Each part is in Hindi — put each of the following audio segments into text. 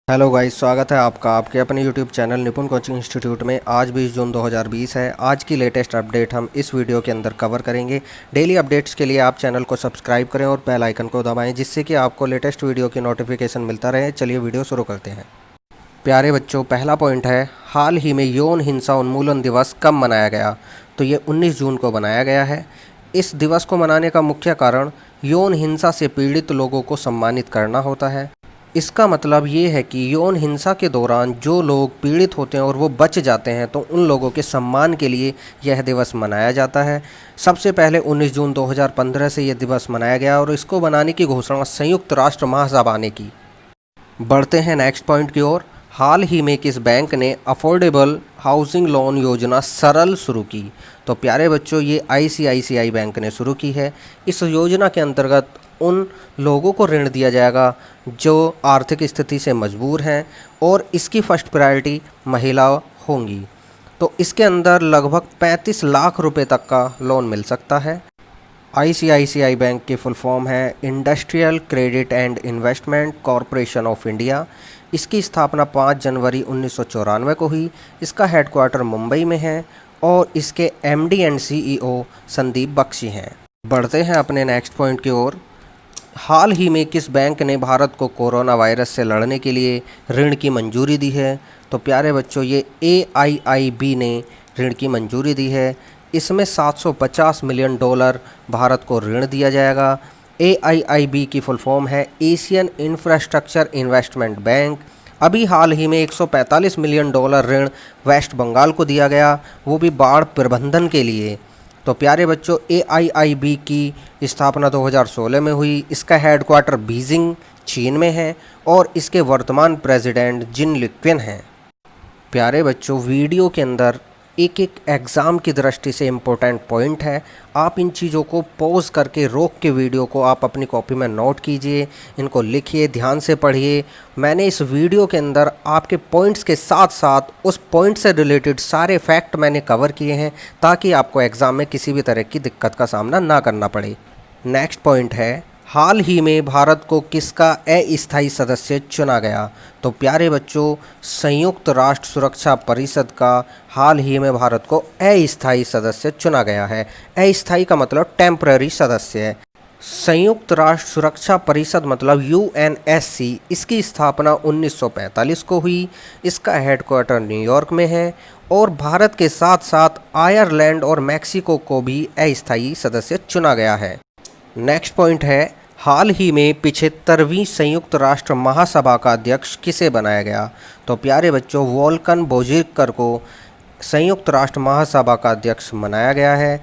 हेलो गाइस, स्वागत है आपका आपके अपने यूट्यूब चैनल निपुण कोचिंग इंस्टीट्यूट में। आज 20 जून 2020 है। आज की लेटेस्ट अपडेट हम इस वीडियो के अंदर कवर करेंगे। डेली अपडेट्स के लिए आप चैनल को सब्सक्राइब करें और बेल आइकन को दबाएं, जिससे कि आपको लेटेस्ट वीडियो की नोटिफिकेशन मिलता रहे। चलिए वीडियो शुरू करते हैं। प्यारे बच्चों, पहला पॉइंट है, हाल ही में यौन हिंसा उन्मूलन दिवस कब मनाया गया? तो ये 19 जून को मनाया गया है। इस दिवस को मनाने का मुख्य कारण यौन हिंसा से पीड़ित लोगों को सम्मानित करना होता है। इसका मतलब ये है कि यौन हिंसा के दौरान जो लोग पीड़ित होते हैं और वो बच जाते हैं, तो उन लोगों के सम्मान के लिए यह दिवस मनाया जाता है। सबसे पहले 19 जून 2015 से यह दिवस मनाया गया और इसको बनाने की घोषणा संयुक्त राष्ट्र महासभा ने की। बढ़ते हैं नेक्स्ट पॉइंट की ओर। हाल ही में किस बैंक ने अफोर्डेबल हाउसिंग लोन योजना सरल शुरू की? तो प्यारे बच्चों, ये ICICI बैंक ने शुरू की है। इस योजना के अंतर्गत उन लोगों को ऋण दिया जाएगा जो आर्थिक स्थिति से मजबूर हैं और इसकी फर्स्ट प्रायोरिटी महिला होंगी। तो इसके अंदर लगभग 35 लाख रुपए तक का लोन मिल सकता है। ICICI बैंक की फुल फॉर्म है industrial credit and investment corporation of India. इसकी स्थापना 5 जनवरी 1994 को हुई। इसका हेडक्वार्टर मुंबई में है और इसके MD and CEO Sandeep Bakhshi हैं। बढ़ते हैं अपने नेक्स्ट पॉइंट की ओर। हाल ही में किस बैंक ने भारत को कोरोना वायरस से लड़ने के लिए ऋण की मंजूरी दी है? तो प्यारे बच्चों, ये AIIB ने ऋण की मंजूरी दी है। इसमें $750 मिलियन भारत को ऋण दिया जाएगा। AIIB की फुल फॉर्म है एशियन इंफ्रास्ट्रक्चर इन्वेस्टमेंट बैंक। अभी हाल ही में $145 मिलियन ऋण वेस्ट बंगाल को दिया गया, वो भी बाढ़ प्रबंधन के लिए। तो प्यारे बच्चों, AIIB की स्थापना 2016 में हुई। इसका हेडक्वार्टर बीजिंग चीन में है और इसके वर्तमान प्रेसिडेंट जिन लिक्विन हैं। प्यारे बच्चों, वीडियो के अंदर एक एक एग्ज़ाम की दृष्टि से इम्पोर्टेंट पॉइंट है। आप इन चीज़ों को पॉज करके रोक के वीडियो को आप अपनी कॉपी में नोट कीजिए, इनको लिखिए, ध्यान से पढ़िए। मैंने इस वीडियो के अंदर आपके पॉइंट्स के साथ साथ उस पॉइंट से रिलेटेड सारे फैक्ट मैंने कवर किए हैं, ताकि आपको एग्ज़ाम में किसी भी तरह की दिक्कत का सामना ना करना पड़े। नेक्स्ट पॉइंट है, हाल ही में भारत को किसका अस्थायी सदस्य चुना गया? तो प्यारे बच्चों, संयुक्त राष्ट्र सुरक्षा परिषद का हाल ही में भारत को अस्थायी सदस्य चुना गया है। अस्थायी का मतलब टेम्पररी सदस्य है। संयुक्त राष्ट्र सुरक्षा परिषद मतलब UNSC। इसकी स्थापना 1945 को हुई। इसका हेडक्वार्टर न्यूयॉर्क में है और भारत के साथ साथ आयरलैंड और मैक्सिको को भी अस्थायी सदस्य चुना गया है। नेक्स्ट पॉइंट है, हाल ही में 75वीं संयुक्त राष्ट्र महासभा का अध्यक्ष किसे बनाया गया? तो प्यारे बच्चों, वोल्कन बोजिर्कर को संयुक्त राष्ट्र महासभा का अध्यक्ष बनाया गया है।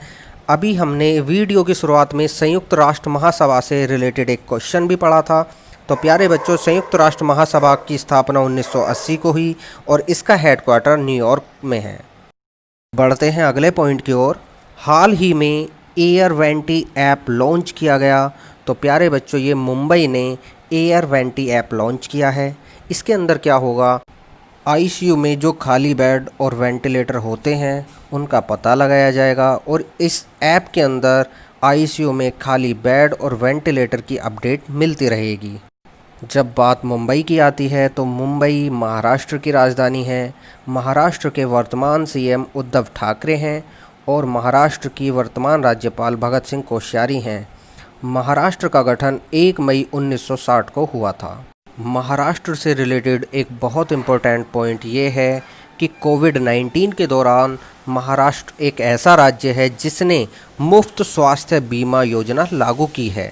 अभी हमने वीडियो की शुरुआत में संयुक्त राष्ट्र महासभा से रिलेटेड एक क्वेश्चन भी पढ़ा था। तो प्यारे बच्चों, संयुक्त राष्ट्र महासभा की स्थापना 1980 को हुई और इसका हेडक्वार्टर न्यूयॉर्क में है। बढ़ते हैं अगले पॉइंट की ओर। हाल ही में एयर20 ऐप लॉन्च किया गया। तो प्यारे बच्चों, ये मुंबई ने एयर20 ऐप लॉन्च किया है। इसके अंदर क्या होगा, ICU में जो खाली बेड और वेंटिलेटर होते हैं उनका पता लगाया जाएगा और इस ऐप के अंदर ICU में खाली बेड और वेंटिलेटर की अपडेट मिलती रहेगी। जब बात मुंबई की आती है, तो मुंबई महाराष्ट्र की राजधानी है। महाराष्ट्र के वर्तमान CM उद्धव ठाकरे हैं और महाराष्ट्र की वर्तमान राज्यपाल भगत सिंह कोश्यारी हैं। महाराष्ट्र का गठन 1 मई 1960 को हुआ था। महाराष्ट्र से रिलेटेड एक बहुत इम्पोर्टेंट पॉइंट ये है कि कोविड-19 के दौरान महाराष्ट्र एक ऐसा राज्य है जिसने मुफ्त स्वास्थ्य बीमा योजना लागू की है।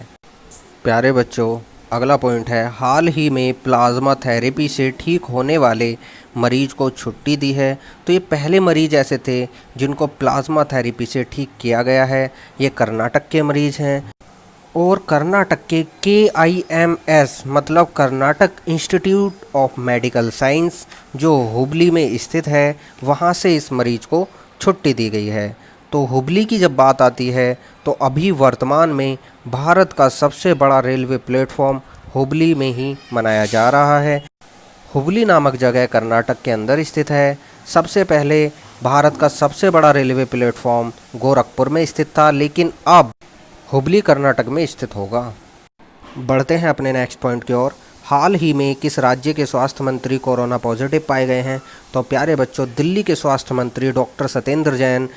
प्यारे बच्चों, अगला पॉइंट है, हाल ही में प्लाज्मा थेरेपी से ठीक होने वाले मरीज को छुट्टी दी है। तो ये पहले मरीज ऐसे थे जिनको प्लाज्मा थेरेपी से ठीक किया गया है। ये कर्नाटक के मरीज हैं और कर्नाटक के KIMS मतलब Karnataka institute of medical science जो हुबली में स्थित है, वहाँ से इस मरीज को छुट्टी दी गई है। तो हुबली की जब बात आती है, तो अभी वर्तमान में भारत का सबसे बड़ा रेलवे प्लेटफॉर्म हुबली में ही बनाया जा रहा है। हुबली नामक जगह कर्नाटक के अंदर स्थित है। सबसे पहले भारत का सबसे बड़ा रेलवे प्लेटफॉर्म गोरखपुर में स्थित था, लेकिन अब हुबली कर्नाटक में स्थित होगा। बढ़ते हैं अपने नेक्स्ट पॉइंट की ओर। हाल ही में किस राज्य के स्वास्थ्य मंत्री कोरोना पॉजिटिव पाए गए हैं? तो प्यारे बच्चों, दिल्ली के स्वास्थ्य मंत्री डॉक्टर सत्येंद्र जैन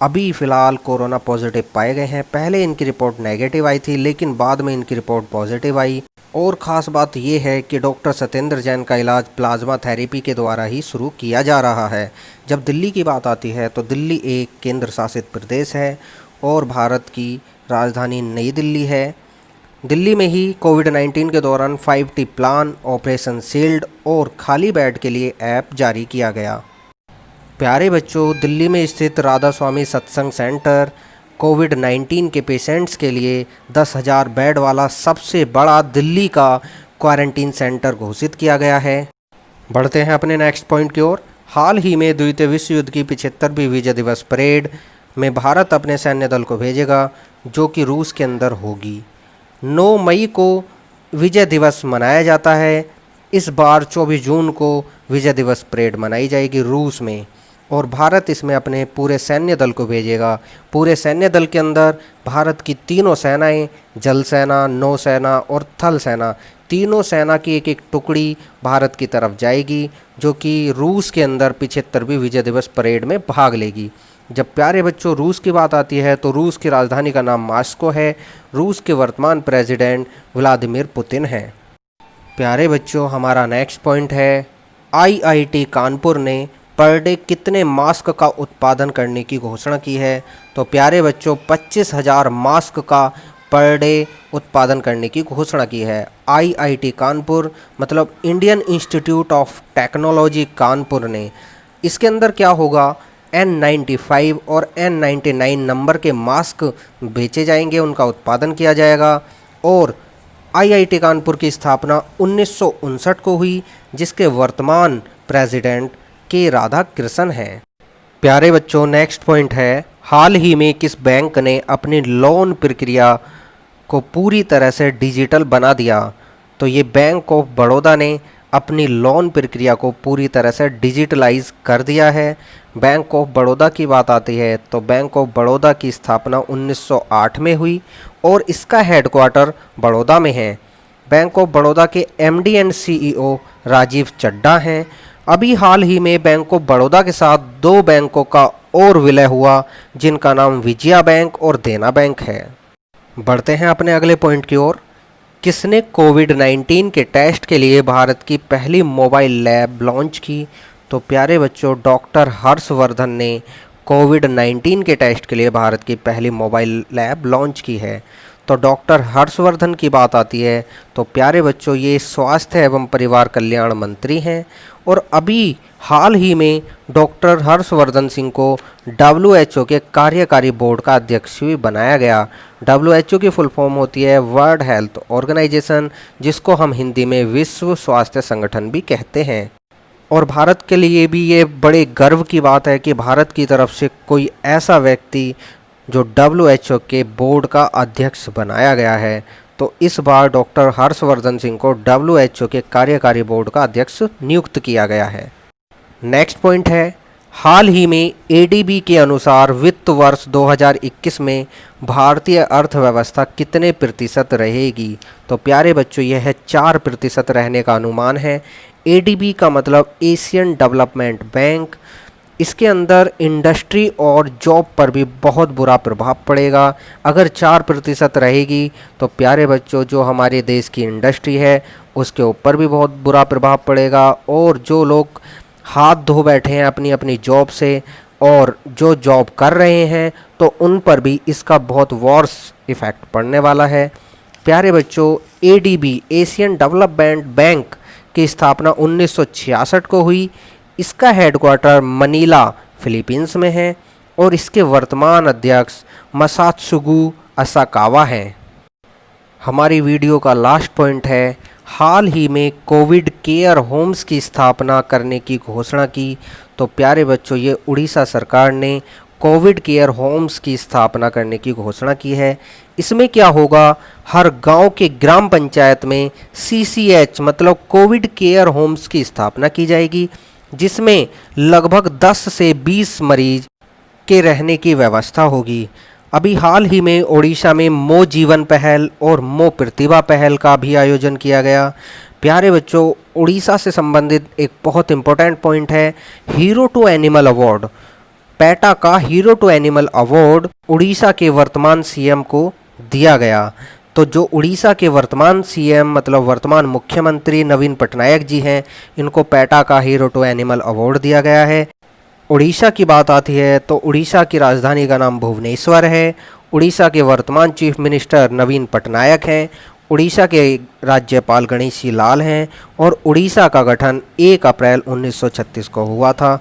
अभी फ़िलहाल कोरोना पॉजिटिव पाए गए हैं। पहले इनकी रिपोर्ट नेगेटिव आई थी, लेकिन बाद में इनकी रिपोर्ट पॉजिटिव आई। और ख़ास बात यह है कि डॉक्टर सत्येंद्र जैन का इलाज प्लाज्मा थेरेपी के द्वारा ही शुरू किया जा रहा है। जब दिल्ली की बात आती है तो दिल्ली एक केंद्र शासित प्रदेश है और भारत की राजधानी नई दिल्ली है। दिल्ली में ही कोविड-19 के दौरान 5T प्लान, ऑपरेशन शील्ड और खाली बेड के लिए ऐप जारी किया गया। प्यारे बच्चों, दिल्ली में स्थित राधा स्वामी सत्संग सेंटर कोविड-19 के पेशेंट्स के लिए 10,000 बेड वाला सबसे बड़ा दिल्ली का क्वारंटीन सेंटर घोषित किया गया है। बढ़ते हैं अपने नेक्स्ट पॉइंट की ओर। हाल ही में द्वितीय विश्व युद्ध की 75वीं विजय दिवस परेड में भारत अपने सैन्य दल को भेजेगा, जो कि रूस के अंदर होगी। 9 मई को विजय दिवस मनाया जाता है। इस बार 24 जून को विजय दिवस परेड मनाई जाएगी रूस में, और भारत इसमें अपने पूरे सैन्य दल को भेजेगा। पूरे सैन्य दल के अंदर भारत की तीनों सेनाएं, जल सेना, नौसेना और थल सेना, तीनों सेना की एक एक टुकड़ी भारत की तरफ जाएगी, जो कि रूस के अंदर 75वीं विजय दिवस परेड में भाग लेगी। जब प्यारे बच्चों रूस की बात आती है तो रूस की राजधानी का नाम मॉस्को है। रूस के वर्तमान प्रेसिडेंट व्लादिमीर पुतिन हैं। प्यारे बच्चों, हमारा नेक्स्ट पॉइंट है, IIT कानपुर ने पर डे कितने मास्क का उत्पादन करने की घोषणा की है? तो प्यारे बच्चों, 25,000 मास्क का पर डे उत्पादन करने की घोषणा की है। IIT कानपुर मतलब Indian institute of technology Kanpur ने। इसके अंदर क्या होगा, N95 और N99 नंबर के मास्क बेचे जाएंगे, उनका उत्पादन किया जाएगा। और IIT कानपुर की स्थापना 1959 को हुई, जिसके वर्तमान प्रेसिडेंट के राधाकृष्णन हैं। प्यारे बच्चों, नेक्स्ट पॉइंट है, हाल ही में किस बैंक ने अपनी लोन प्रक्रिया को पूरी तरह से डिजिटल बना दिया? तो ये बैंक ऑफ बड़ौदा ने अपनी लोन प्रक्रिया को पूरी तरह से डिजिटलाइज कर दिया है। बैंक ऑफ बड़ौदा की बात आती है तो बैंक ऑफ बड़ौदा की स्थापना 1908 में हुई और इसका हेडक्वार्टर बड़ौदा में है। बैंक ऑफ बड़ौदा के MD and CEO Rajeev Chadha हैं। अभी हाल ही में बैंक ऑफ बड़ौदा के साथ 2 बैंकों का और विलय हुआ, जिनका नाम विजया बैंक और देना बैंक है। बढ़ते हैं अपने अगले पॉइंट की ओर। किसने कोविड-19 के टेस्ट के लिए भारत की पहली मोबाइल लैब लॉन्च की? तो प्यारे बच्चों, डॉक्टर हर्षवर्धन ने कोविड-19 के टेस्ट के लिए भारत की पहली मोबाइल लैब लॉन्च की है। तो डॉक्टर हर्षवर्धन की बात आती है तो प्यारे बच्चों, ये स्वास्थ्य एवं परिवार कल्याण मंत्री हैं। और अभी हाल ही में डॉक्टर हर्षवर्धन सिंह को WHO के कार्यकारी बोर्ड का अध्यक्ष भी बनाया गया। WHO की फुल फॉर्म होती है वर्ल्ड हेल्थ ऑर्गेनाइजेशन, जिसको हम हिंदी में विश्व स्वास्थ्य संगठन भी कहते हैं। और भारत के लिए भी ये बड़े गर्व की बात है कि भारत की तरफ से कोई ऐसा व्यक्ति जो WHO के बोर्ड का अध्यक्ष बनाया गया है। तो इस बार डॉक्टर हर्षवर्धन सिंह को WHO के कार्यकारी बोर्ड का अध्यक्ष नियुक्त किया गया है। नेक्स्ट पॉइंट है, हाल ही में ADB के अनुसार वित्त वर्ष 2021 में भारतीय अर्थव्यवस्था कितने प्रतिशत रहेगी? तो प्यारे बच्चों, यह 4% रहने का अनुमान है। ADB का मतलब एशियन डेवलपमेंट बैंक। इसके अंदर इंडस्ट्री और जॉब पर भी बहुत बुरा प्रभाव पड़ेगा। अगर 4% रहेगी तो प्यारे बच्चों, जो हमारे देश की इंडस्ट्री है उसके ऊपर भी बहुत बुरा प्रभाव पड़ेगा। और जो लोग हाथ धो बैठे हैं अपनी अपनी जॉब से और जो जॉब कर रहे हैं तो उन पर भी इसका बहुत वर्स इफ़ेक्ट पड़ने वाला है। प्यारे बच्चों, ADB एशियन डेवलपमेंट बैंक की स्थापना 1966 को हुई। इसका हेडक्वार्टर मनीला फिलीपींस में है और इसके वर्तमान अध्यक्ष मसात्सुगु असाकावा हैं। हमारी वीडियो का लास्ट पॉइंट है, हाल ही में कोविड केयर होम्स की स्थापना करने की घोषणा की। तो प्यारे बच्चों, ये उड़ीसा सरकार ने कोविड केयर होम्स की स्थापना करने की घोषणा की है। इसमें क्या होगा, हर गांव के ग्राम पंचायत में CCH मतलब कोविड केयर होम्स की स्थापना की जाएगी, जिसमें लगभग 10 से 20 मरीज के रहने की व्यवस्था होगी। अभी हाल ही में ओडिशा में मो जीवन पहल और मो प्रतिभा पहल का भी आयोजन किया गया। प्यारे बच्चों, उड़ीसा से संबंधित एक बहुत इंपॉर्टेंट पॉइंट है, hero to animal award. PETA का hero to animal award Orissa के वर्तमान सीएम को दिया गया। तो जो उड़ीसा के वर्तमान सीएम मतलब वर्तमान मुख्यमंत्री नवीन पटनायक जी हैं, इनको पेटा का हीरो टू एनिमल अवार्ड दिया गया है। उड़ीसा की बात आती है तो उड़ीसा की राजधानी का नाम भुवनेश्वर है। उड़ीसा के वर्तमान चीफ मिनिस्टर नवीन पटनायक हैं। उड़ीसा के राज्यपाल गणेशी लाल हैं और उड़ीसा का गठन 1 अप्रैल 1936 को हुआ था।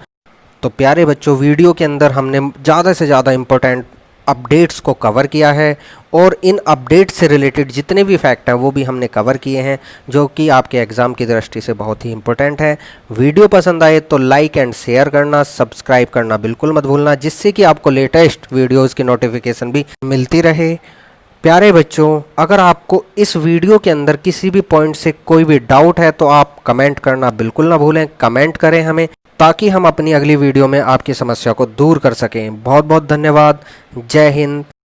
तो प्यारे बच्चों, वीडियो के अंदर हमने ज़्यादा से ज़्यादा इम्पोर्टेंट अपडेट्स को कवर किया है और इन अपडेट से रिलेटेड जितने भी फैक्ट हैं वो भी हमने कवर किए हैं, जो कि आपके एग्ज़ाम की दृष्टि से बहुत ही इंपॉर्टेंट है। वीडियो पसंद आए तो लाइक एंड शेयर करना, सब्सक्राइब करना बिल्कुल मत भूलना, जिससे कि आपको लेटेस्ट वीडियोस की नोटिफिकेशन भी मिलती रहे। प्यारे बच्चों, अगर आपको इस वीडियो के अंदर किसी भी पॉइंट से कोई भी डाउट है तो आप कमेंट करना बिल्कुल ना भूलें। कमेंट करें हमें, ताकि हम अपनी अगली वीडियो में आपकी समस्या को दूर कर सकें। बहुत बहुत धन्यवाद। जय हिंद।